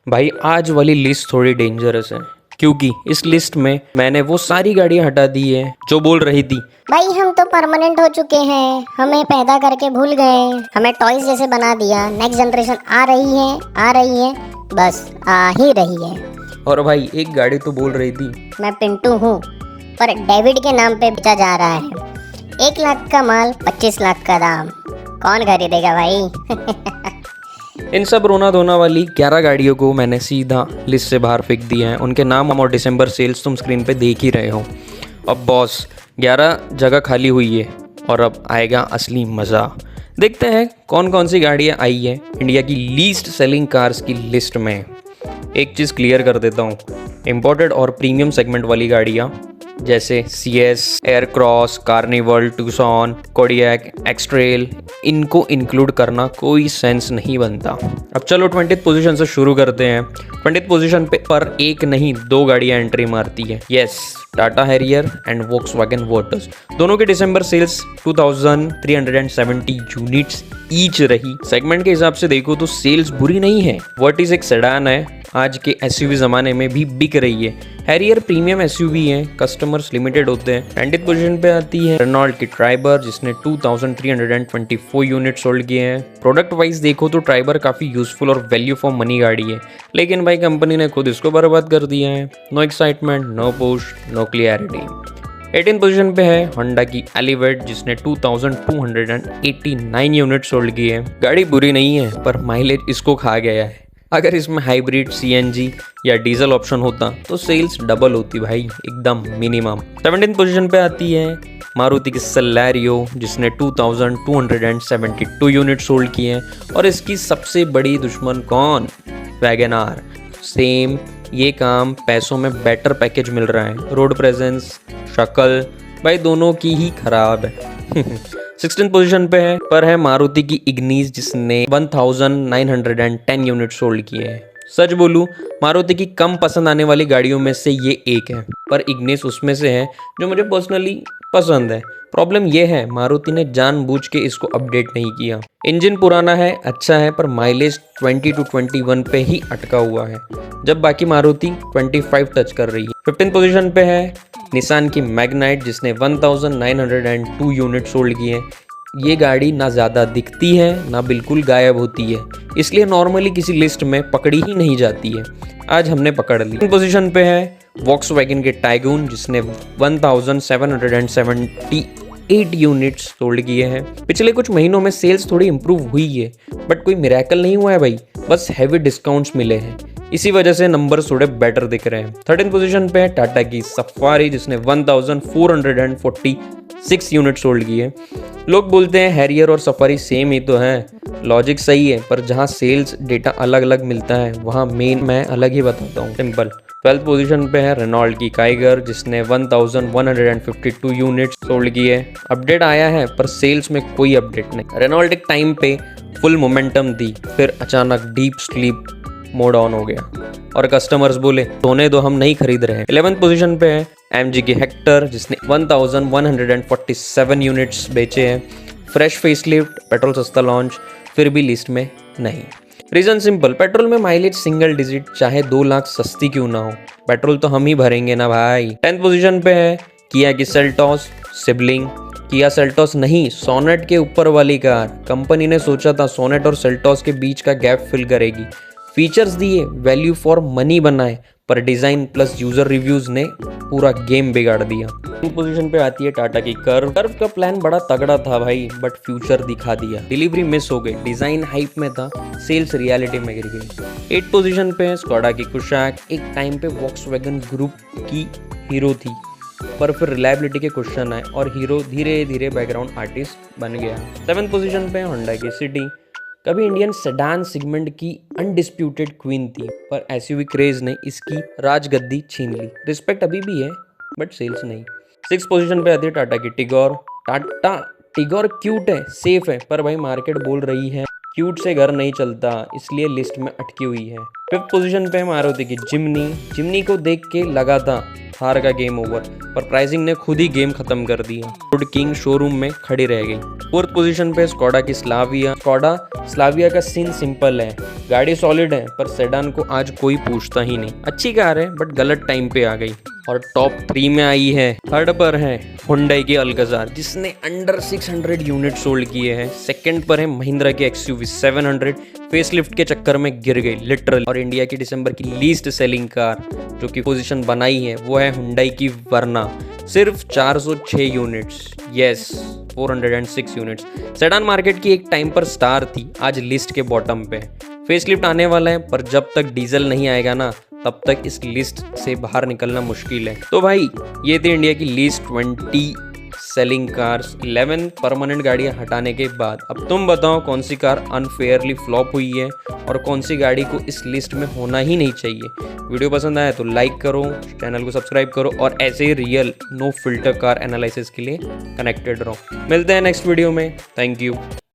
भाई आज वाली लिस्ट थोड़ी डेंजरस है क्योंकि इस लिस्ट में मैंने वो सारी गाड़ियां हटा दी है जो बोल रही थी भाई हम तो परमानेंट हो चुके हैं, हमें पैदा करके भूल गए, हमें टॉयज जैसे बना दिया। नेक्स्ट जनरेशन आ रही है, बस आ ही रही है। और भाई एक गाड़ी तो बोल रही थी मैं पिंटू हूँ, पर डेविड के नाम पे बेचा जा रहा है। 1 लाख का माल 25 लाख का दाम, कौन खरीदेगा भाई? इन सब रोना धोना वाली 11 गाड़ियों को मैंने सीधा लिस्ट से बाहर फेंक दिया है। उनके नाम और दिसंबर सेल्स तुम स्क्रीन पे देख ही रहे हो। अब बॉस 11 जगह खाली हुई है और अब आएगा असली मज़ा। देखते हैं कौन कौन सी गाड़ियाँ आई है इंडिया की लीस्ट सेलिंग कार्स की लिस्ट में। एक चीज़ क्लियर कर देता हूँ, इम्पोर्टेड और प्रीमियम सेगमेंट वाली गाड़ियाँ जैसे CS, Aircross, Carnival, Tucson, Kodiaq, X-Trail, इनको इंक्लूड करना कोई सेंस नहीं बनता। अब चलो 20th पोजीशन से शुरू करते हैं। 20th पोजीशन पे पर एक नहीं 2 गाड़ियाँ एंट्री मारती है। Yes, Tata Harrier and Volkswagen Virtus. दोनों की दिसंबर सेल्स 2370 यूनिट्स ईच रही। सेगमेंट के हिसाब से देखो तो सेल्स बुरी नहीं है। वर्टिस एक सेडान है, आज के एसयूवी ज़माने में भी बिक रही है। हैरियर प्रीमियम एसयूवी है, कस्टमर्स लिमिटेड होते हैं। 20th पोजीशन पे आती है रेनॉल्ट की ट्राइबर जिसने 2324 यूनिट सोल्ड किए हैं। प्रोडक्ट वाइज देखो तो ट्राइबर काफ़ी यूजफुल और वैल्यू फॉर मनी गाड़ी है, लेकिन भाई कंपनी ने खुद इसको बर्बाद कर दिया है। No excitement, no push, no clarity. 18th position पे है होंडा की एलिवेट जिसने 2289 यूनिट सोल्ड किए हैं। गाड़ी बुरी नहीं है पर माइलेज इसको खा गया है। अगर इसमें हाइब्रिड CNG या डीजल ऑप्शन होता तो सेल्स डबल होती भाई, एकदम मिनिमम। 17th पोजीशन पे आती है मारुति की सेलेरियो जिसने 2272 यूनिट सोल्ड किए हैं। और इसकी सबसे बड़ी दुश्मन कौन? Wagon are. सेम ये काम पैसों में बेटर पैकेज मिल रहा है, रोड प्रेजेंस, शक्ल भाई दोनों की ही खराब है। 16th पोजीशन पे है मारुति की इग्निस जिसने 1910 यूनिट सोल्ड किए हैं। सच बोलूं मारुति की कम पसंद आने वाली गाड़ियों में से ये एक है, पर इग्निस उसमें से है जो मुझे पर्सनली पसंद है। प्रॉब्लम ये है मारुति ने जानबूझ के इसको अपडेट नहीं किया। इंजन पुराना है, अच्छा है, पर माइलेज 20 to 21 पे ही अटका हुआ है, जब बाकी मारुति 25 टच कर रही है। 15th पोजीशन पे है निसान की मैग्नाइट जिसने 1902 यूनिट सोल्ड किए हैं। ये गाड़ी ना ज़्यादा दिखती है ना बिल्कुल गायब होती है, इसलिए नॉर्मली किसी लिस्ट में पकड़ी ही नहीं जाती है। आज हमने पकड़ ली। पोजीशन पे है वॉक्सवैगन के टाइगून जिसने 1778 यूनिट्स सोल्ड किए हैं। पिछले कुछ महीनों में सेल्स थोड़ी इंप्रूव हुई है, बट कोई मिरेकल नहीं हुआ है भाई, बस हैवी डिस्काउंट्स मिले हैं, इसी वजह से नंबर थोड़े बेटर दिख रहे हैं। 13th पोजीशन पे है टाटा की सफारी जिसने 1446 यूनिट सोल्ड किए। लोग बोलते हैं हैरियर और सफारी सेम ही तो है, लॉजिक सही है, पर जहां सेल्स डेटा अलग अलग मिलता है वहां मेन मैं अलग ही बताता हूँ, सिंपल। 12th पोजीशन पे है रेनॉल्ट की काइगर जिसने 1152 यूनिट सोल्ड किए। अपडेट आया है पर सेल्स में कोई अपडेट नहीं। रेनॉल्ट एक टाइम पे फुल मोमेंटम दी, फिर अचानक डीप स्लीप मोड ऑन हो गया और कस्टमर्स बोले सोने दो, हम नहीं खरीद रहे हैं। 11th पोजीशन पे है MG की हेक्टर जिसने 1147 यूनिट्स बेचे हैं। फ्रेश फेसलिफ्ट, पेट्रोल सस्ता लॉन्च, फिर भी लिस्ट में नहीं। रीजन सिंपल, पेट्रोल में माइलेज सिंगल डिजिट, चाहे 2 लाख सस्ती क्यों ना हो, पेट्रोल तो हम ही भरेंगे ना भाई। 10th पोजीशन पे है किया की सेल्टॉस सिबलिंग। किया सेल्टॉस नहीं, सोनेट के ऊपर वाली कार। कंपनी ने सोचा था सोनेट और सेल्टॉस के बीच का गैप फिल करेगी, फीचर्स दिए, वैल्यू फॉर मनी बनाए, पर डिजाइन प्लस यूजर रिव्यूज ने पूरा गेम बिगाड़ दिया। पोजीशन पे आती है टाटा की कर्व। कर्व का प्लान बड़ा तगड़ा था भाई, बट फ्यूचर दिखा दिया, डिलीवरी मिस हो गई, डिजाइन हाइप में था, सेल्स रियलिटी में गिर गई। 8th पोजीशन पे है स्कोडा की कुशाक, एक टाइम पे वॉक्सवैगन ग्रुप की हीरो थी, पर फिर रिलायबिलिटी के क्वेश्चन आए और हीरो धीरे धीरे बैकग्राउंड आर्टिस्ट बन गया। 7th पोजीशन पे होंडा की सिटी, कभी इंडियन सेडान सेगमेंट की अनडिस्प्यूटेड क्वीन थी, पर एसयूवी क्रेज ने इसकी राजगद्दी छीन ली। रिस्पेक्ट अभी भी है बट सेल्स नहीं। 6th पोजीशन पे आती है टाटा की टिगोर। टाटा टिगोर क्यूट है, सेफ है, पर भाई मार्केट बोल रही है क्यूट से घर नहीं चलता, इसलिए लिस्ट में अटकी हुई है। 5th पोजीशन पे है मारुति की जिम्नी को देख के लगा था हार का गेम ओवर, पर प्राइसिंग ने खुद ही गेम खत्म कर दिया। फुड किंग शोरूम में खड़ी रह गई। 4th पोजीशन पे स्कोडा की स्लाविया का सीन सिंपल है, गाड़ी सॉलिड है, पर सेडान को आज कोई पूछता ही नहीं। अच्छी कार है बट गलत टाइम पे आ गई। और टॉप 3 में आई है, 3rd पर है हुंडई की अल्काज़ार जिसने अंडर 600 यूनिट सोल्ड किए हैं। 2nd पर है महिंद्रा की XUV 700, फेसलिफ्ट के चक्कर में गिर गई लिटरल। और इंडिया की दिसंबर की लीस्ट सेलिंग कार जो कि पोजीशन बनाई है वो है हुंडई की वर्ना, सिर्फ 406 units, yes 406 units. Sedan market की एक टाइम पर स्टार थी, आज लिस्ट के बॉटम पे। फेसलिफ्ट आने वाला है, पर जब तक डीजल नहीं आएगा ना तब तक इस लिस्ट से बाहर निकलना मुश्किल है। तो भाई ये थी इंडिया की लिस्ट 20 सेलिंग कार्स 11 परमानेंट गाड़ियां हटाने के बाद। अब तुम बताओ कौन सी कार अनफेयरली फ्लॉप हुई है और कौन सी गाड़ी को इस लिस्ट में होना ही नहीं चाहिए। वीडियो पसंद आया तो लाइक करो, चैनल को सब्सक्राइब करो और ऐसे ही real no filter car analysis के लिए कनेक्टेड रहो। मिलते हैं नेक्स्ट वीडियो में। Thank you.